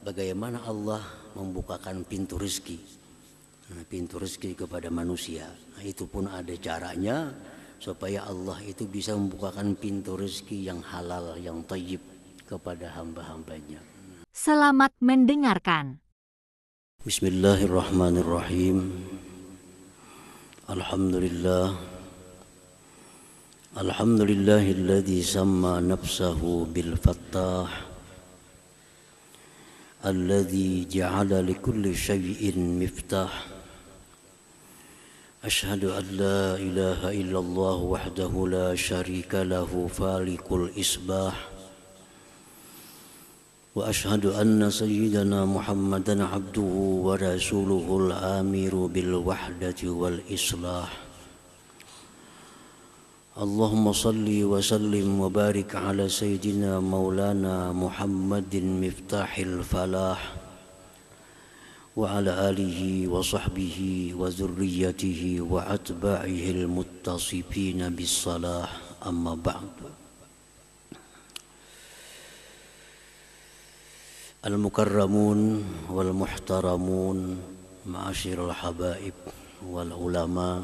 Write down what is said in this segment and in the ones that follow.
bagaimana Allah membukakan pintu rezeki, pintu rezeki kepada manusia. Nah, itu pun ada caranya supaya Allah itu bisa membukakan pintu rezeki yang halal, yang thayyib kepada hamba-hambanya. Selamat mendengarkan. Bismillahirrahmanirrahim. Alhamdulillahilladzi samma nafsahu bil fattah alladzi ja'ala likulli syai'in miftah. Asyhadu an la ilaha illallah wahdahu la syarika lahu falikul isbah. Wa asyhadu anna sayyidana Muhammadan abduhu wa rasuluhul amiru bil wahdati wal islah. Allahumma salli wa sallim wa barik ala sayyidina maulana Muhammadin miftahil falah wa ala alihi wa sahbihi wa zurriyatihi wa atba'ihil muttasifina bis salah, amma ba'd. Al-mukarramun wal muhtaramun ma'asyiral habaib wal ulama,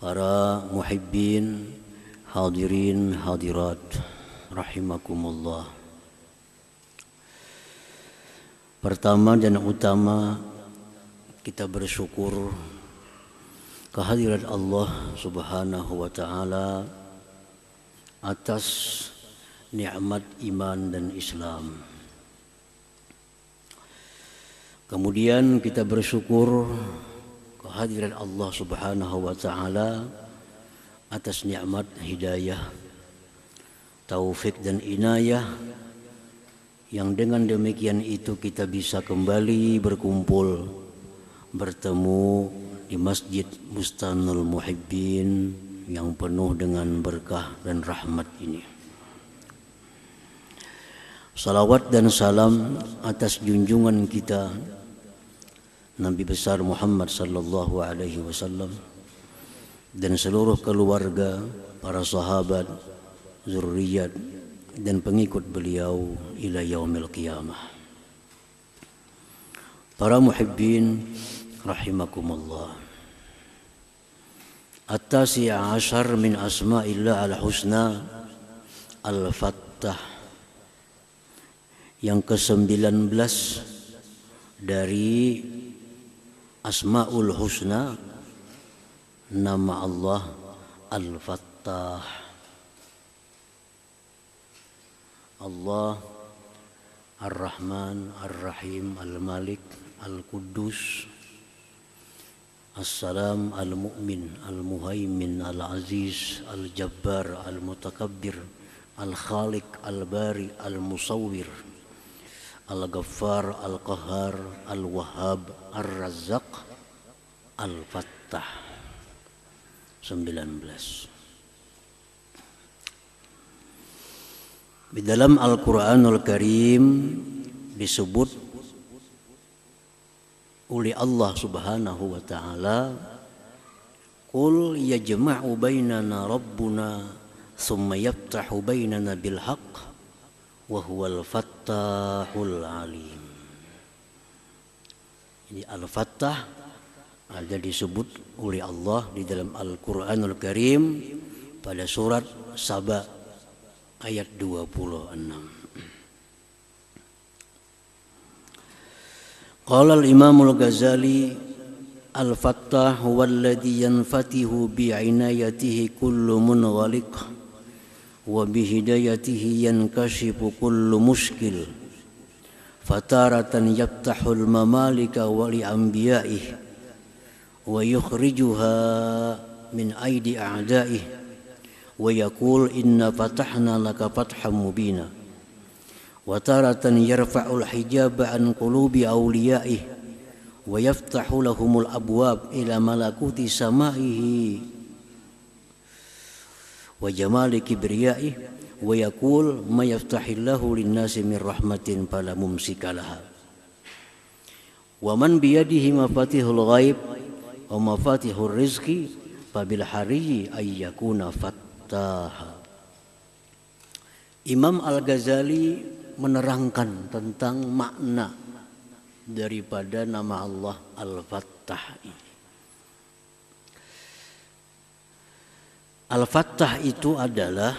para muhibbin, hadirin, hadirat, rahimakumullah. Pertama dan utama, kita bersyukur kehadirat Allah Subhanahu wa ta'ala atas nikmat iman dan Islam. Kemudian kita bersyukur kehadirat Allah Subhanahu wa ta'ala atas nikmat hidayah, taufik dan inayah, yang dengan demikian itu kita bisa kembali berkumpul, bertemu di Masjid Bustanul Muhibbin yang penuh dengan berkah dan rahmat ini. Salawat dan salam atas junjungan kita Nabi besar Muhammad sallallahu alaihi wasallam dan seluruh keluarga, para sahabat, zurriyat dan pengikut beliau ila yaumil qiyamah. Para muhibbin rahimakumullah. At-tasi'a asyar min asma'illah al-husna al-fattah, yang ke-19 dari Asma'ul Husna, nama Allah Al-Fattah. Allah Ar-Rahman, Ar-Rahim, Al-Malik, Al-Quddus, As-Salam, Al-Mu'min, Al-Muhaimin, Al-Aziz, Al-Jabbar, Al-Mutakabbir, Al-Khaliq, Al-Bari, Al-Musawwir, Al-Ghaffar, Al-Qahhar, Al-Wahhab, Ar-Razzaq, Al-Fattah. 19. Di dalam Al-Quranul Karim disebut oleh Allah Subhanahu wa ta'ala, Qul yajma'u bainana rabbuna thumma yaftahu bainana bil haqq wa huwal fattahul alim. Ini Al-Fattah ada disebut oleh Allah di dalam Al-Quranul Karim pada surat Saba ayat 26. Qala al-Imam al-Ghazali, Al-Fattah huwa alladhi yanfatihu bi'inayatihi kullu munghaliq wa bihidayatihi yankashifu kullu mushkil, fataratan yaftahul mamalika wa li anbiya'ihi wa yukhrijuha min aidi a'da'ihi wa yaqul inna fatahna laka fathan mubina, wa taratan yarfa'ul hijaba an qulubi awliya'ihi wa yaftahu lahumul abwab ila malakuti sama'ihi wa jamali kibriyaihi wa yaqul ma yaftahillahu linnasi min rahmatin fala mumsika laha wa man biyadihi mafatihul ghaib wa mafatihur rizqi fabil hariyi ayyakuna fattaha. Imam Al-Ghazali menerangkan tentang makna daripada nama Allah Al-Fattah ini. Al-Fattah itu adalah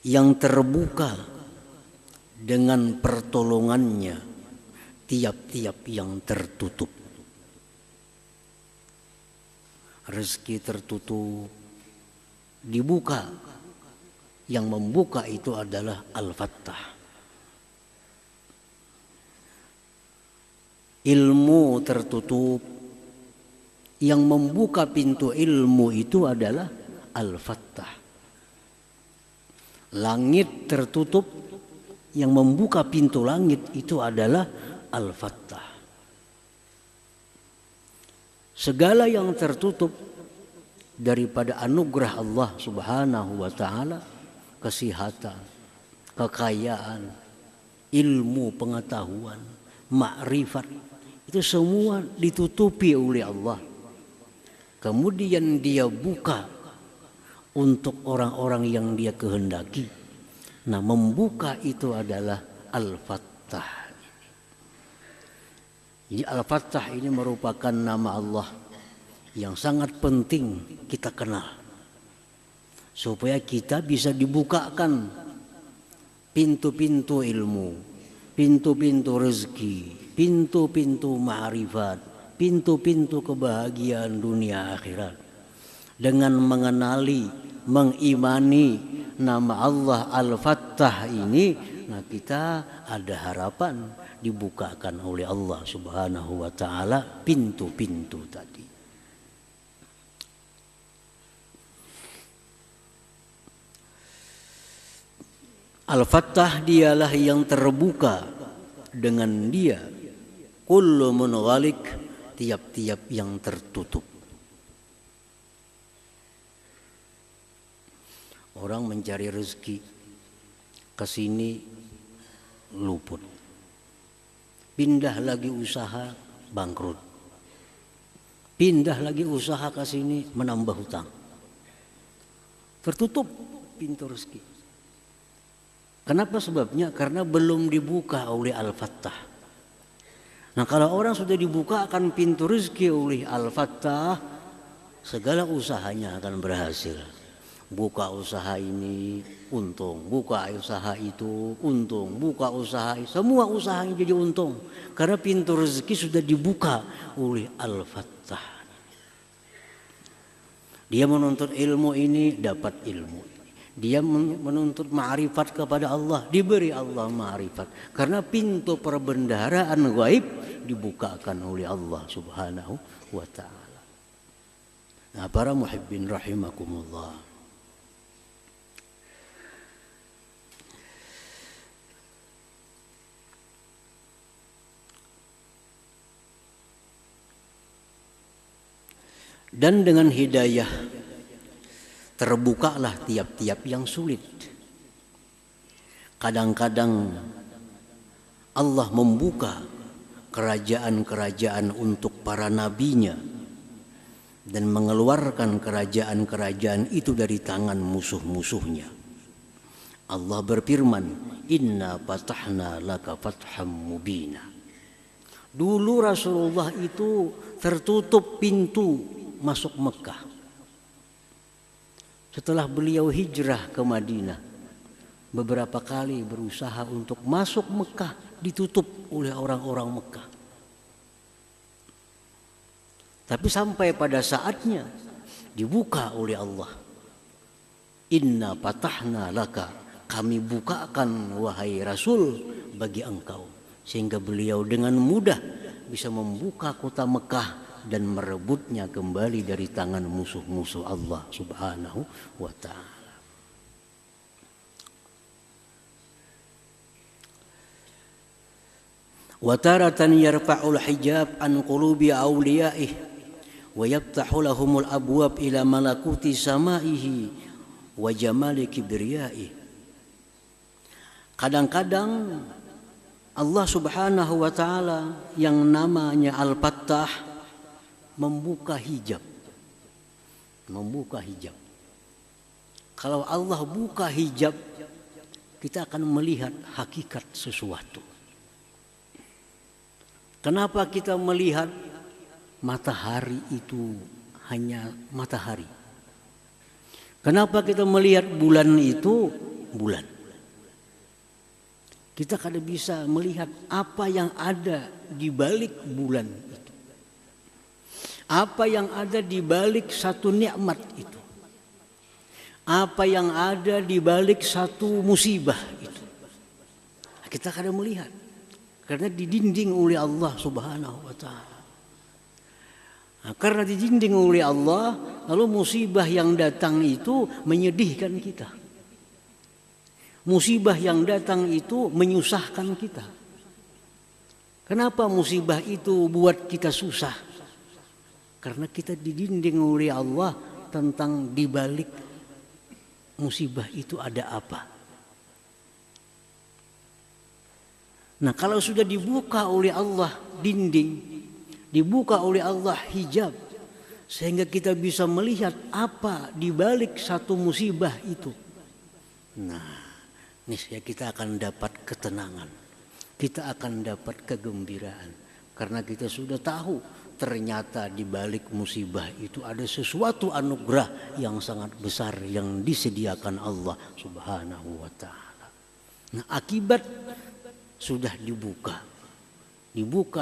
yang terbuka dengan pertolongannya tiap-tiap yang tertutup. Rezeki tertutup, dibuka. Yang membuka itu adalah Al-Fattah. Ilmu tertutup, yang membuka pintu ilmu itu adalah Al-Fattah. Langit tertutup, yang membuka pintu langit itu adalah Al-Fattah. Segala yang tertutup daripada anugerah Allah Subhanahu wa ta'ala, kesehatan, kekayaan, ilmu, pengetahuan, makrifat, itu semua ditutupi oleh Allah. Kemudian dia buka untuk orang-orang yang dia kehendaki. Nah, membuka itu adalah Al-Fattah. Jadi Al-Fattah ini merupakan nama Allah yang sangat penting kita kenal, supaya kita bisa dibukakan pintu-pintu ilmu, pintu-pintu rezeki, pintu-pintu ma'rifat, pintu-pintu kebahagiaan dunia akhirat. Dengan mengenali, mengimani nama Allah Al-Fattah ini, nah kita ada harapan dibukakan oleh Allah Subhanahu wa ta'ala pintu-pintu tadi. Al-Fattah dialah yang terbuka, dengan dia kullu munghalik, tiap-tiap yang tertutup. Orang mencari rezeki ke sini luput. Pindah lagi usaha bangkrut. Pindah lagi usaha ke sini menambah hutang. Tertutup pintu rezeki. Kenapa sebabnya? Karena belum dibuka oleh Al-Fattah. Nah, kalau orang sudah dibukakan pintu rezeki oleh Al-Fattah, segala usahanya akan berhasil. Buka usaha ini untung, buka usaha itu untung, buka usaha itu, semua usahanya jadi untung. Karena pintu rezeki sudah dibuka oleh Al-Fattah. Dia menuntut ilmu ini, dapat ilmu. Dia menuntut ma'rifat kepada Allah, diberi Allah ma'rifat. Karena pintu perbendaharaan gaib dibukakan oleh Allah Subhanahu wa ta'ala. Nah, para muhibbin rahimakumullah, dan dengan hidayah terbukalah tiap-tiap yang sulit. Kadang-kadang Allah membuka kerajaan-kerajaan untuk para nabinya dan mengeluarkan kerajaan-kerajaan itu dari tangan musuh-musuhnya. Allah berfirman, "Inna fatahna laka fatham mubina." Dulu Rasulullah itu tertutup pintu masuk Mekah. Setelah beliau hijrah ke Madinah, beberapa kali berusaha untuk masuk Mekah, ditutup oleh orang-orang Mekah. Tapi sampai pada saatnya dibuka oleh Allah. Inna fatahna laka, kami bukakan wahai Rasul bagi engkau. Sehingga beliau dengan mudah bisa membuka kota Mekah dan merebutnya kembali dari tangan musuh-musuh Allah Subhanahu wa ta'ala. Wa taratan yarfa'ul hijab an qulubi awliya'ih wa yaftahu lahumul abwab ila malakuti samaihi wa jamali kibriya'ih. Kadang-kadang Allah Subhanahu wa ta'ala yang namanya Al-Fattah membuka hijab. Membuka hijab. Kalau Allah buka hijab, kita akan melihat hakikat sesuatu. Kenapa kita melihat matahari itu hanya matahari? Kenapa kita melihat bulan itu bulan? Kita kada bisa melihat apa yang ada di balik bulan itu. Apa yang ada di balik satu nikmat itu. Apa yang ada di balik satu musibah itu. Kita kada melihat. Karena didinding oleh Allah Subhanahu wa ta'ala. Nah, karena didinding oleh Allah, lalu musibah yang datang itu menyedihkan kita. Musibah yang datang itu menyusahkan kita. Kenapa musibah itu buat kita susah? Karena kita didinding oleh Allah tentang di balik musibah itu ada apa. Nah, kalau sudah dibuka oleh Allah dinding, dibuka oleh Allah hijab, sehingga kita bisa melihat apa di balik satu musibah itu. Nah, niscaya kita akan dapat ketenangan, kita akan dapat kegembiraan, karena kita sudah tahu ternyata di balik musibah itu ada sesuatu anugerah yang sangat besar yang disediakan Allah Subhanahu wa ta'ala. Nah, akibat sudah dibuka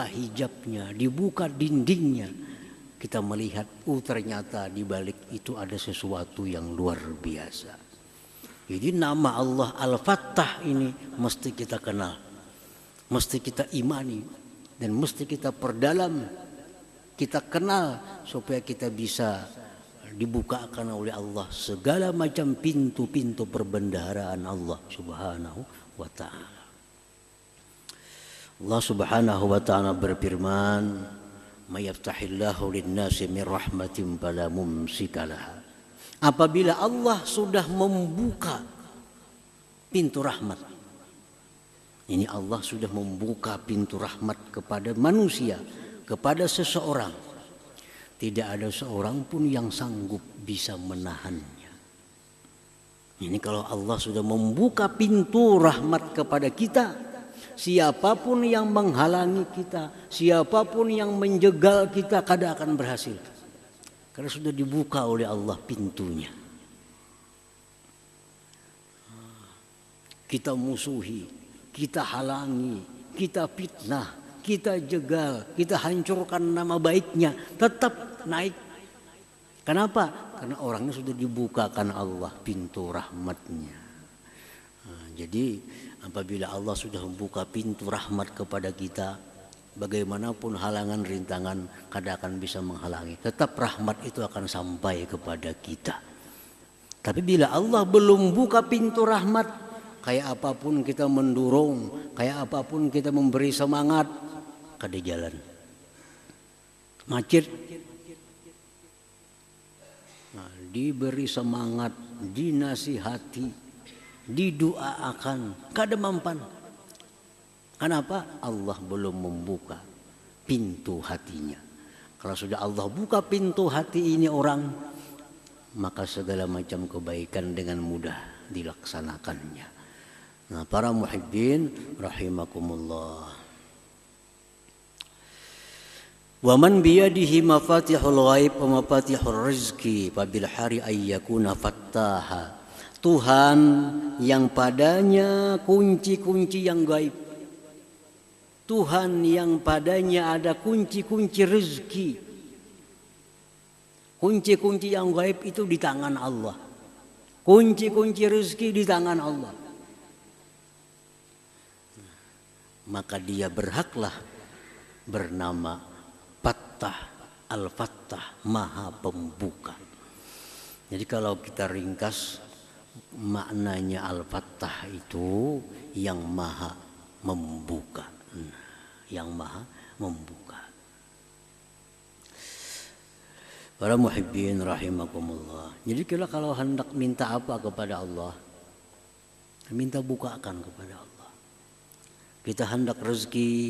hijabnya, dibuka dindingnya, kita melihat ternyata di balik itu ada sesuatu yang luar biasa. Jadi nama Allah Al-Fattah ini mesti kita kenal, mesti kita imani, dan mesti kita perdalam, kita kenal supaya kita bisa dibukakan oleh Allah segala macam pintu-pintu perbendaharaan Allah Subhanahu wa ta'ala. Allah Subhanahu wa ta'ala berfirman, "May yaftahillahu lin-nasi min rahmatin fala mumsika laha." Apabila Allah sudah membuka pintu rahmat. Ini Allah sudah membuka pintu rahmat kepada manusia, kepada seseorang. Tidak ada seorang pun yang sanggup bisa menahannya. Ini kalau Allah sudah membuka pintu rahmat kepada kita, siapapun yang menghalangi kita, siapapun yang menjegal kita, kada akan berhasil. Karena sudah dibuka oleh Allah pintunya. Kita musuhi, kita halangi, kita fitnah, kita jegal, kita hancurkan nama baiknya, tetap naik. Kenapa? Karena orangnya sudah dibukakan Allah pintu rahmatnya. Jadi apabila Allah sudah membuka pintu rahmat kepada kita, bagaimanapun halangan rintangan kada akan bisa menghalangi. Tetap rahmat itu akan sampai kepada kita. Tapi bila Allah belum buka pintu rahmat, kayak apapun kita mendorong, kayak apapun kita memberi semangat, kada jalan. Macet. Nah, diberi semangat, dinasihati, didoakan, kada mampan. Kenapa? Allah belum membuka pintu hatinya. Kalau sudah Allah buka pintu hati ini orang, maka segala macam kebaikan dengan mudah dilaksanakannya. Nah, para muhibbin rahimakumullah. Wa man biyadihi mafatihul ghaib wa mafatihur rizqi fabil hari ayyakuna fattaha. Tuhan yang padanya kunci-kunci yang gaib. Tuhan yang padanya ada kunci-kunci rezeki. Kunci-kunci yang gaib itu di tangan Allah. Kunci-kunci rezeki di tangan Allah. Maka dia berhaklah bernama Fattah, Al-Fattah, Maha Pembuka. Jadi kalau kita ringkas, maknanya Al-Fattah itu yang maha membuka. Yang maha membuka. Para muhibbin rahimakumullah. Jadi kita kalau hendak minta apa kepada Allah, minta bukakan kepada Allah. Kita hendak rezeki,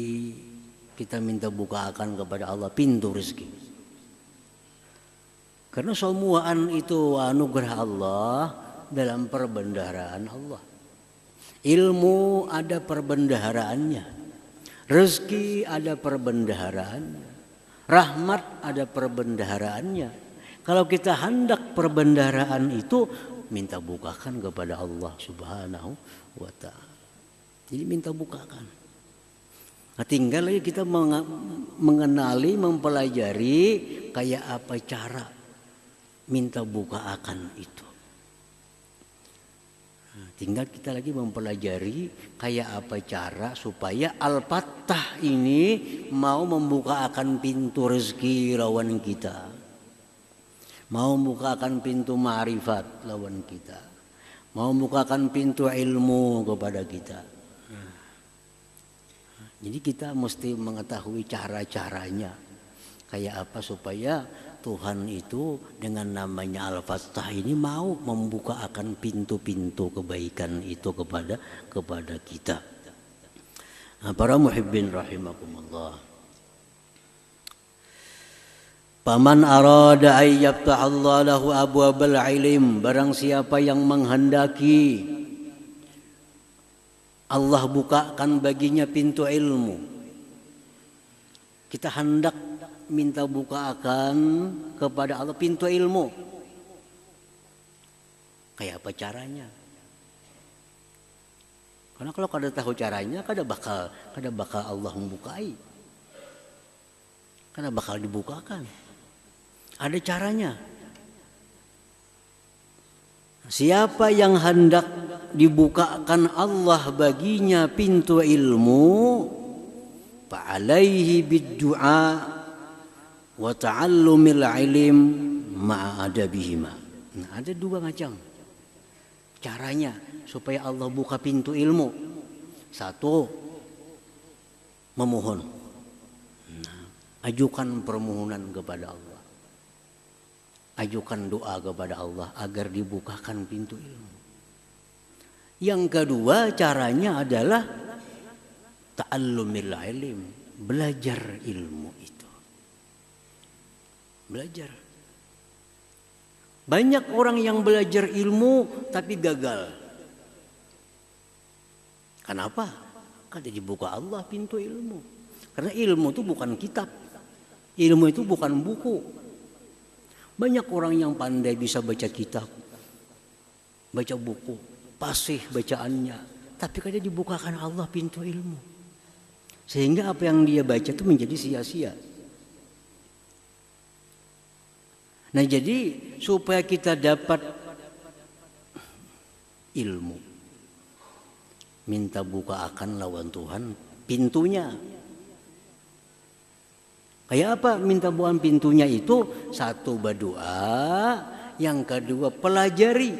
kita minta bukakan kepada Allah pintu rezeki. Karena semuaan itu anugerah Allah dalam perbendaharaan Allah. Ilmu ada perbendaharaannya, rezeki ada perbendaharaannya, rahmat ada perbendaharaannya. Kalau kita hendak perbendaharaan itu, minta bukakan kepada Allah Subhanahu wa ta'ala. Jadi minta bukakan. Nah, tinggal lagi kita mengenali, mempelajari kayak apa cara minta bukakan itu. Nah, tinggal kita lagi mempelajari kayak apa cara supaya Al-Fattah ini mau membukakan pintu rezeki lawan kita, mau membukakan pintu ma'rifat lawan kita, mau membukakan pintu ilmu kepada kita. Jadi kita mesti mengetahui cara-caranya kayak apa supaya Tuhan itu dengan namanya Al-Fattah ini mau membuka akan pintu-pintu kebaikan itu kepada kita. Nah, para muhibbin rahimakumullah. Paman arada ayyabtah Allah lahu abwabal ilim, barang siapa yang menghendaki Allah bukakan baginya pintu ilmu. Kita hendak minta bukakan kepada Allah pintu ilmu. Kayak apa caranya? Karena kalau kada tahu caranya, kada bakal Allah membukai. Kada bakal dibukakan. Ada caranya. Siapa yang hendak dibukakan Allah baginya pintu ilmu, fa'alaihi bid-du'a wa ta'allumil ilim ma'a adabihima. Nah, ada dua macam caranya supaya Allah buka pintu ilmu. Satu, memohon. Nah, ajukan permohonan kepada Allah. Ajukan doa kepada Allah agar dibukakan pintu ilmu. Yang kedua caranya adalah ta'allumil ilim, belajar ilmu itu. Belajar. Banyak orang yang belajar ilmu tapi gagal. Kenapa? Karena dibuka Allah pintu ilmu. Karena ilmu itu bukan kitab. Ilmu itu bukan buku. Banyak orang yang pandai bisa baca kitab, baca buku, fasih bacaannya, tapi kadang dibukakan Allah pintu ilmu. Sehingga apa yang dia baca itu menjadi sia-sia. Nah, jadi supaya kita dapat ilmu, minta bukakan lawan Tuhan pintunya. Kayak apa minta bukaan pintunya itu? Satu, berdoa. Yang kedua, pelajari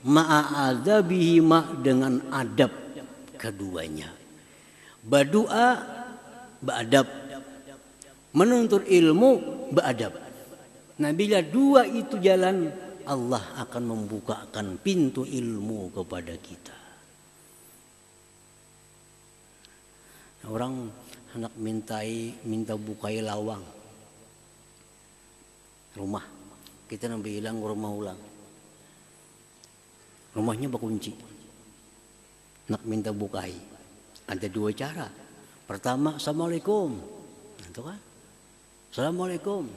ma'adabihi dengan adab keduanya. Berdoa, beradab. Menuntut ilmu, beradab. Nah, bila dua itu jalan, Allah akan membukakan pintu ilmu kepada kita. Orang hendak minta bukai lawang rumah, kita nampak hilang rumah ulang, rumahnya berkunci, nak minta bukai. Ada dua cara. Pertama, assalamualaikum, itu kan, assalamualaikum,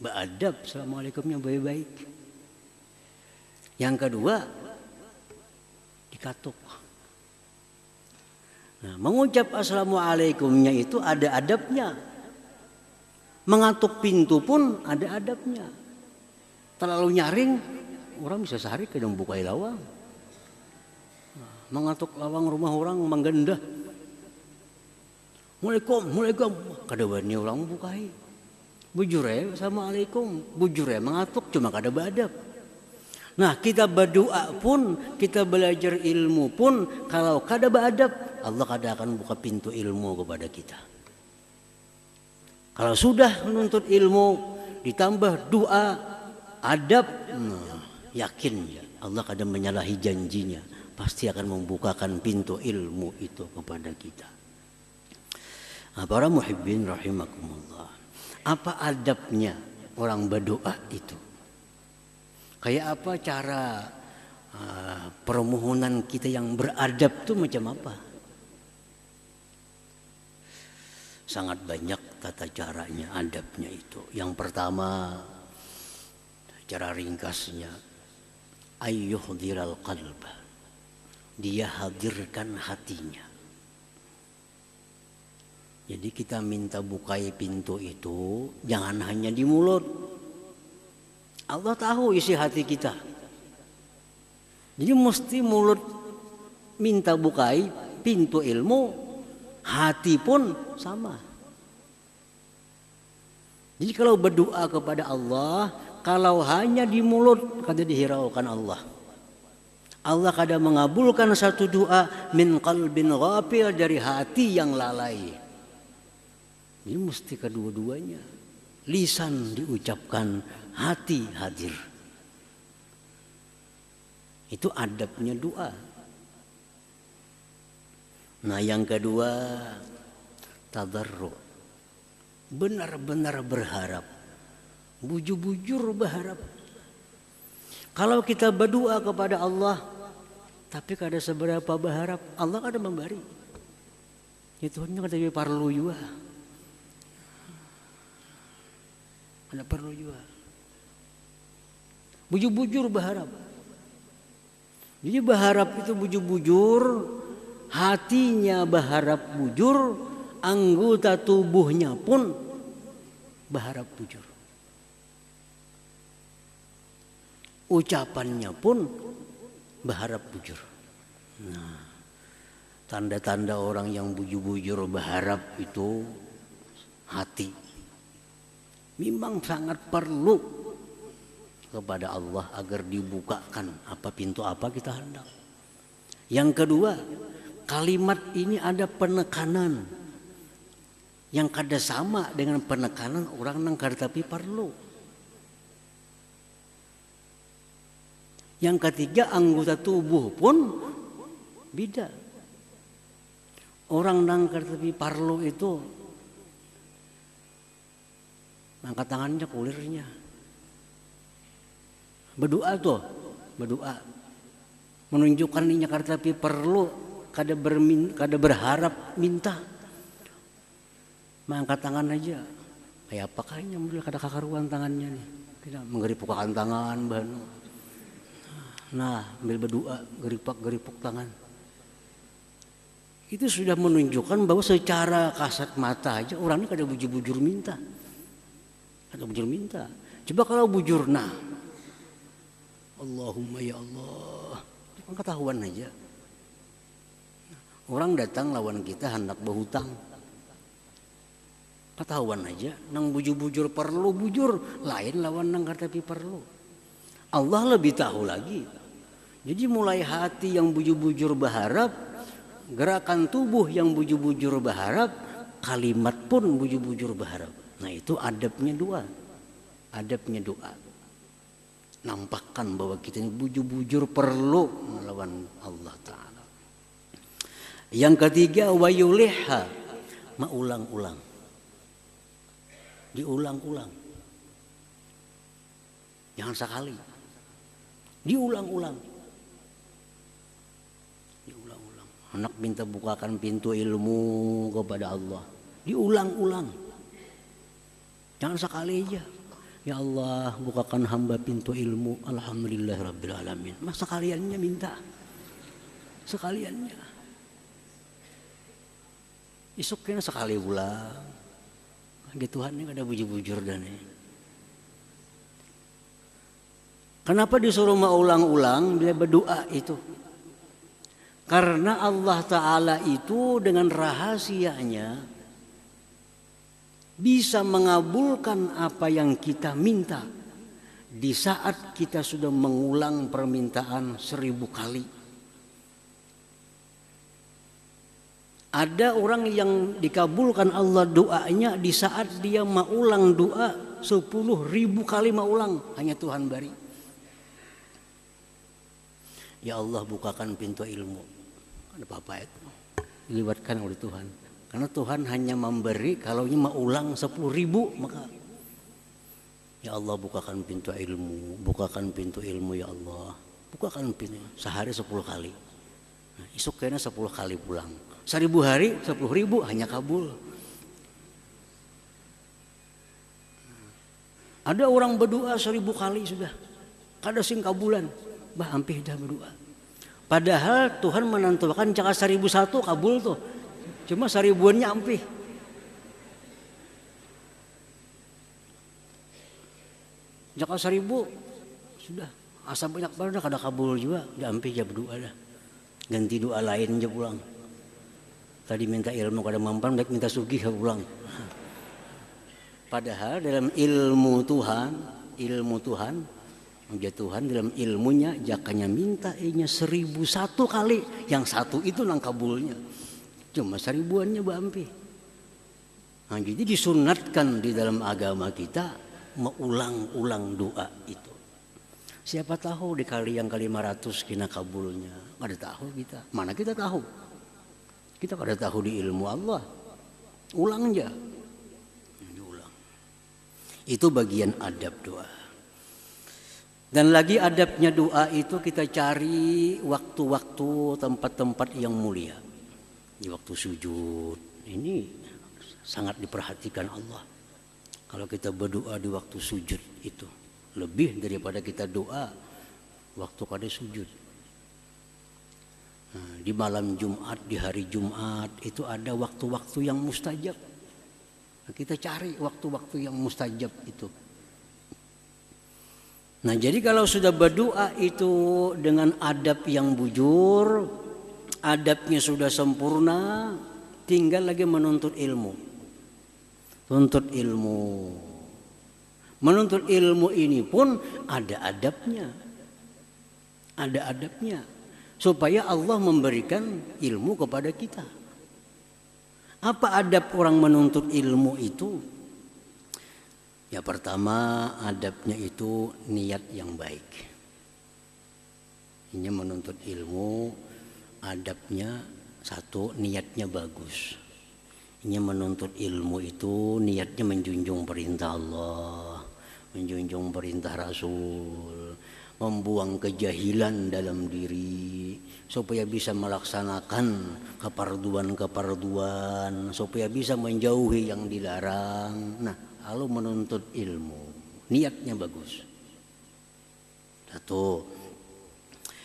beradab, assalamualaikumnya baik-baik. Yang kedua, dikatuk. Nah, mengucap assalamualaikumnya itu ada adabnya. Mengatuk pintu pun ada adabnya. Terlalu nyaring, orang bisa sehari kadang bukai lawang. Nah, mengatuk lawang rumah orang menggendah. Assalamualaikum. Kada wani orang bukai. Bujure assalamualaikum. Bujure mengatuk cuma kada beradab. Nah, kita berdoa pun, kita belajar ilmu pun, kalau kada beradab, Allah kada akan buka pintu ilmu kepada kita. Kalau sudah menuntut ilmu, ditambah doa, adab, yakin ya, Allah kada menyalahi janjinya, pasti akan membukakan pintu ilmu itu kepada kita. Nah, para muhibbin rahimakumullah, apa adabnya orang berdoa itu? Kayak apa cara permohonan kita yang beradab itu macam apa? Sangat banyak tata caranya, adabnya itu. Yang pertama, cara ringkasnya, ayyuhdiral qalba, dia hadirkan hatinya. Jadi kita minta bukai pintu itu jangan hanya di mulut. Allah tahu isi hati kita. Jadi mesti mulut minta bukai pintu ilmu, hati pun sama. Jadi kalau berdoa kepada Allah, kalau hanya di mulut kada dihiraukan Allah. Allah kadang mengabulkan satu doa min qalbin ghafil, dari hati yang lalai. Ini mesti kedua-duanya. Lisan diucapkan, hati hadir. Itu adabnya doa. Nah yang kedua, tadarru. Benar-benar berharap. Bujur-bujur berharap. Kalau kita berdoa kepada Allah, tapi kada seberapa berharap, Allah kada memberi. Itu hanya kada perlu juga. Kada perlu juga. Bujur-bujur berharap. Jadi berharap itu bujur-bujur, hatinya berharap bujur, anggota tubuhnya pun berharap bujur. Ucapannya pun berharap bujur. Nah, tanda-tanda orang yang bujur-bujur berharap itu hati. Memang sangat perlu kepada Allah agar dibukakan apa pintu apa kita hendak. Yang kedua, kalimat ini ada penekanan yang kada sama dengan penekanan orang nang kada tapi perlu. Yang ketiga, anggota tubuh pun beda. Orang nang kada tapi perlu itu angkat tangannya kulirnya. Berdoa tuh, berdoa menunjukkan ini kada tapi perlu, kada berharap minta. Mengangkat tangan aja. Kayak apa kayaknya mulai kada kakaruan tangannya nih. Tidak mengeripukan tangan banu. Nah, ambil berdoa, geripuk tangan. Itu sudah menunjukkan bahwa secara kasat mata aja orang ini kada bujur-bujur minta. Kada bujur minta. Coba kalau bujur, nah Allahumma ya Allah, kan ketahuan aja. Orang datang lawan kita hendak berhutang, ketahuan aja. Nang bujur-bujur perlu bujur, lain lawan nang tapi perlu. Allah lebih tahu lagi. Jadi mulai hati yang bujur-bujur berharap, gerakan tubuh yang bujur-bujur berharap, kalimat pun bujur-bujur berharap. Nah itu adabnya doa. Adabnya doa. Nampakkan bahwa kita ini bujur-bujur perlu melawan Allah Ta'ala. Yang ketiga, wayulihha, maulang-ulang. Diulang-ulang. Jangan sekali. Diulang-ulang. Diulang-ulang. Anak minta bukakan pintu ilmu kepada Allah. Diulang-ulang. Jangan sekali aja. Ya Allah, bukakan hamba pintu ilmu. Alhamdulillah Rabbil Alamin. Mas sekaliannya minta. Sekaliannya. Isuknya sekali ulang. Gitu Tuhan ini ada bujur-bujur dan ini. Kenapa disuruh mengulang-ulang bila berdoa itu? Karena Allah Ta'ala itu dengan rahasianya bisa mengabulkan apa yang kita minta di saat kita sudah mengulang permintaan 1000 kali. Ada orang yang dikabulkan Allah doanya di saat dia mengulang doa 10.000 kali mengulang, hanya Tuhan bari. Ya Allah, bukakan pintu ilmu. Ada apa itu? Dilibatkan oleh Tuhan. Karena Tuhan hanya memberi kalau ini mau ulang 10.000 maka ya Allah bukakan pintu ilmu ya Allah. bukakan pintu. Sehari 10 kali. Nah, isuk kayaknya 10 kali pulang. 1000 hari 10.000 hanya kabul. Ada orang berdoa 1000 kali sudah, kada sing kabulan, bah ampih dah berdoa. Padahal Tuhan menentukan jika 1001 kabul tuh, cuma 1000-annya ampih. Jika 1000 sudah, asa banyak banget kada kabul juga, dah ampih aja berdoa dah. Ganti doa lain aja pulang. Tadi minta ilmu kada mampan, baik minta sugih pulang. Padahal dalam ilmu Tuhan, ya Tuhan dalam ilmunya jakanya minta 1001 kali, yang satu itu nang kabulnya, cuma 1000-annya bampi. Nah, jadi disunatkan di dalam agama kita mengulang-ulang doa itu. Siapa tahu di kali yang ke-500 kena kabulnya, kada tahu kita. Mana kita tahu? Kita kada tahu di ilmu Allah. Ulang aja. Itu bagian adab doa. Dan lagi adabnya doa itu kita cari waktu-waktu tempat-tempat yang mulia. Di waktu sujud ini sangat diperhatikan Allah. Kalau kita berdoa di waktu sujud itu lebih daripada kita doa waktu kada sujud. Nah, di malam Jumat, di hari Jumat itu ada waktu-waktu yang mustajab. Kita cari waktu-waktu yang mustajab itu. Nah, jadi kalau sudah berdoa itu dengan adab yang bujur, adabnya sudah sempurna, tinggal lagi menuntut ilmu. Tuntut ilmu. Menuntut ilmu ini pun ada adabnya. Ada adabnya. Supaya Allah memberikan ilmu kepada kita. Apa adab orang menuntut ilmu itu? Ya pertama adabnya itu niat yang baik. Ini menuntut ilmu adabnya satu, niatnya bagus. Ini menuntut ilmu itu niatnya menjunjung perintah Allah, menjunjung perintah Rasul, membuang kejahilan dalam diri supaya bisa melaksanakan keparduan, supaya bisa menjauhi yang dilarang. Nah, lalu menuntut ilmu, niatnya bagus. Satu.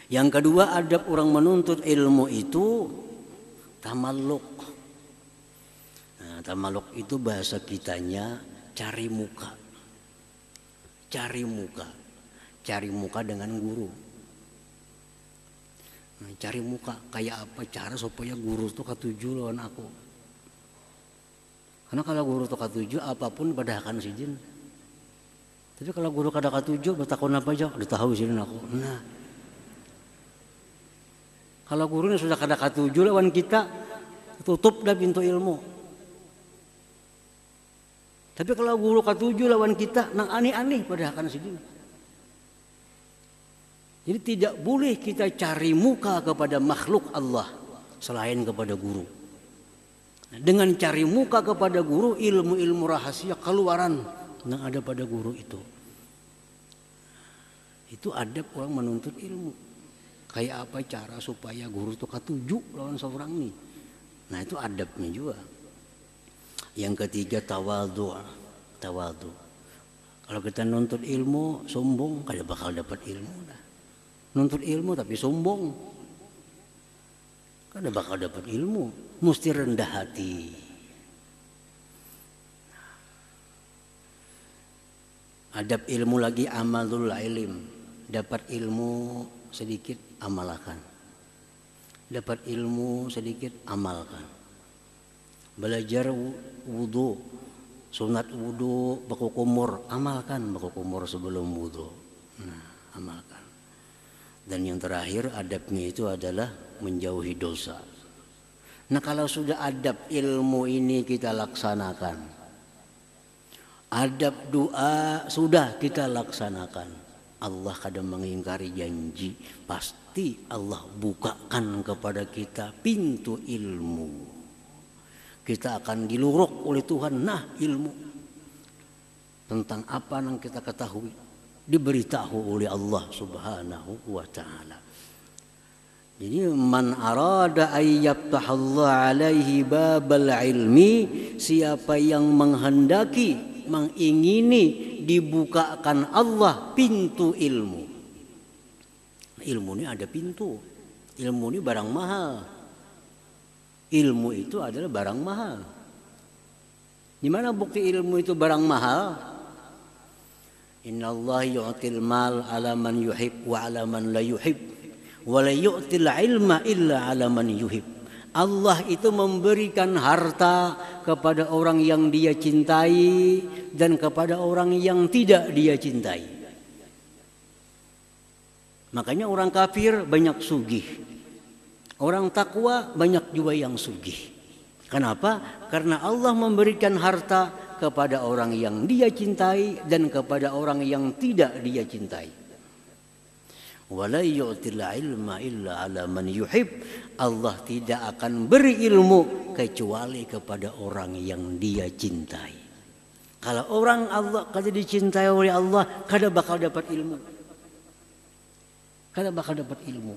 Yang kedua, adab orang menuntut ilmu itu tamalluk. Nah, tamalluk itu bahasa kitanya cari muka. Cari muka. Cari muka dengan guru. Nah, cari muka kayak apa cara supaya guru itu katuju lawan aku. Karena kalau guru itu katuju apapun pada akan sijin. Tapi kalau guru kada katuju bertakon apa aja udah tahu sijin aku. Nah, kalau gurunya sudah kada katuju lawan kita, tutup dah pintu ilmu. Tapi kalau guru katuju lawan kita, nang aneh-aneh pada akan sijin. Jadi tidak boleh kita cari muka kepada makhluk Allah selain kepada guru. Dengan cari muka kepada guru, ilmu-ilmu rahasia keluaran yang ada pada guru itu. Itu adab orang menuntut ilmu. Kayak apa cara supaya guru itu katuju lawan seorang ini. Nah, itu adabnya juga. Yang ketiga tawadhu. Tawadhu. Kalau kita nuntut ilmu sombong, kada bakal dapat ilmu dah. Nuntut ilmu tapi sombong, kada bakal dapat ilmu. Mesti rendah hati. Adab ilmu lagi amalul ilm. Dapat ilmu sedikit amalkan. Dapat ilmu sedikit amalkan. Belajar wudu, sunat wudu, bakukumur, amalkan bakukumur sebelum wudu. Nah, amalkan. Dan yang terakhir adabnya itu adalah menjauhi dosa. Nah, kalau sudah adab ilmu ini kita laksanakan, adab doa sudah kita laksanakan, Allah kadang mengingkari janji, pasti Allah bukakan kepada kita pintu ilmu. Kita akan diluruk oleh Tuhan, nah ilmu tentang apa yang kita ketahui. diberitahu oleh Allah Subhanahu wa taala. Jadi man arada ayyaftahallah alaihi babal ilmi, siapa yang menghendaki, mengingini dibukakan Allah pintu ilmu. Ilmu ini ada pintu. Ilmu ini barang mahal. Ilmu itu adalah barang mahal. Di mana bukti ilmu itu barang mahal? Innallaha yu'til mal ala man yuhib wa ala man la yuhib. Wala yu'til ilma illa ala man yuhib. Allah itu memberikan harta kepada orang yang dia cintai dan kepada orang yang tidak dia cintai. Makanya orang kafir banyak sugih. Orang takwa banyak juga yang sugih. Kenapa? Karena Allah memberikan harta kepada orang yang dia cintai dan kepada orang yang tidak dia cintai. Wala yu'til ilma illa ala man yuhib. Allah tidak akan beri ilmu kecuali kepada orang yang dia cintai. Kalau orang Allah kada dicintai oleh Allah, kada bakal dapat ilmu. Kada bakal dapat ilmu.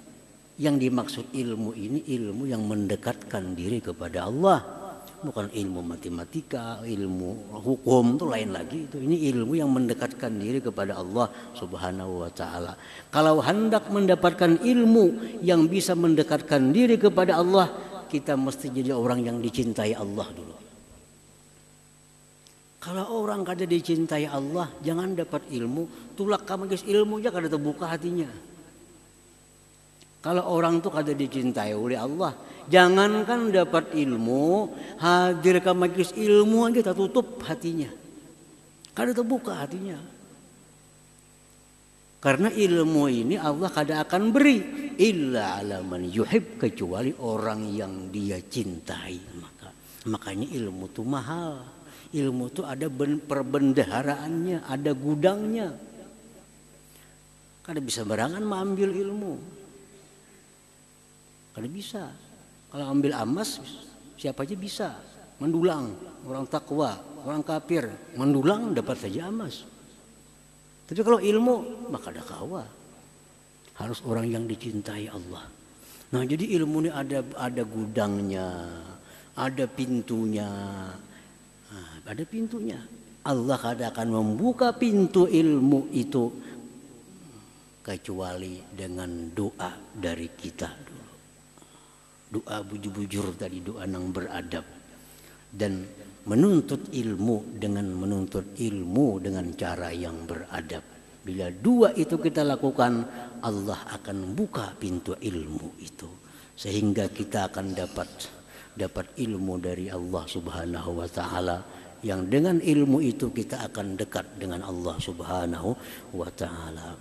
Yang dimaksud ilmu ini ilmu yang mendekatkan diri kepada Allah. Bukan ilmu matematika, ilmu hukum itu lain lagi. Ini ilmu yang mendekatkan diri kepada Allah Subhanahu wa taala. Kalau hendak mendapatkan ilmu yang bisa mendekatkan diri kepada Allah, kita mesti jadi orang yang dicintai Allah dulu. Kalau orang kada dicintai Allah, jangan dapat ilmu, tulak kamagis ilmu aja kada terbuka hatinya. Kalau orang tuh kada dicintai oleh Allah, jangankan dapat ilmu, hadir ke majelis ilmu aja tertutup hatinya. Kada terbuka hatinya. Karena ilmu ini Allah kada akan beri illa ala man yuhib, kecuali orang yang dia cintai. Makanya ilmu itu mahal. Ilmu itu ada perbendaharaannya, ada gudangnya. Kada bisa barangan mengambil ilmu. Kada bisa. Kalau ambil emas siapa aja bisa. Mendulang, orang takwa, orang kafir, mendulang dapat saja emas. Tapi kalau ilmu maka ada kawa. Harus orang yang dicintai Allah. Nah, jadi ilmu ini ada gudangnya, ada pintunya. Nah, ada pintunya. Allah kada akan membuka pintu ilmu itu kecuali dengan doa dari kita. Doa bujur-bujur tadi, doa yang beradab, dan menuntut ilmu dengan cara yang beradab. Bila dua itu kita lakukan, Allah akan buka pintu ilmu itu, sehingga kita akan dapat ilmu dari Allah Subhanahu wa taala, yang dengan ilmu itu kita akan dekat dengan Allah Subhanahu wa taala.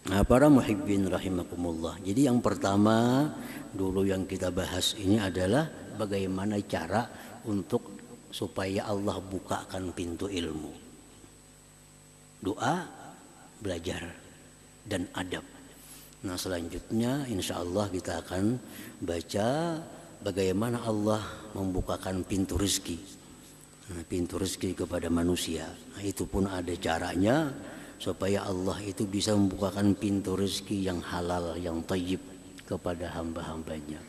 Nah, para muhibbin rahimakumullah. Jadi yang pertama dulu yang kita bahas ini adalah bagaimana cara untuk supaya Allah bukakan pintu ilmu. Doa, belajar, dan adab. Nah, selanjutnya insya Allah kita akan baca bagaimana Allah membukakan pintu rezeki. Nah, pintu rezeki kepada manusia. Nah, itu pun ada caranya supaya Allah itu bisa membukakan pintu rezeki yang halal, yang thayyib kepada hamba-hambanya.